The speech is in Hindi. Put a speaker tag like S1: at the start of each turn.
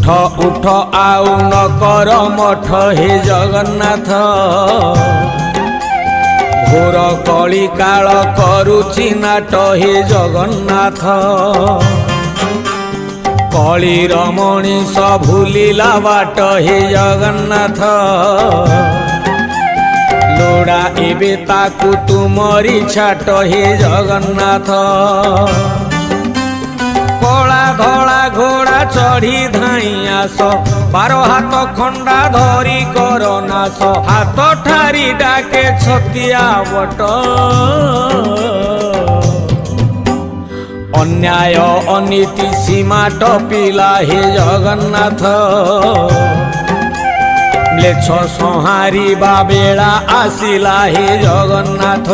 S1: उठ उठ आउ न कर मठ हे जगन्नाथ घोर कली काल करुछि नाट हे जगन्नाथ कलीर मनीष भूलिला बाट हे जगन्नाथ लोड़ा एबे ताकू तुमरी छाट हे जगन्नाथ कला धला घोड़ा चढ़ी धाई आस 12 हाथ खंडा धरी कर नाश हाथ ठारी डाके छतिया बट अन्याय अनीति सीमा टपिला हे जगन्नाथ म्लेच्छ संहारिबा बेला आसिला हे जगन्नाथ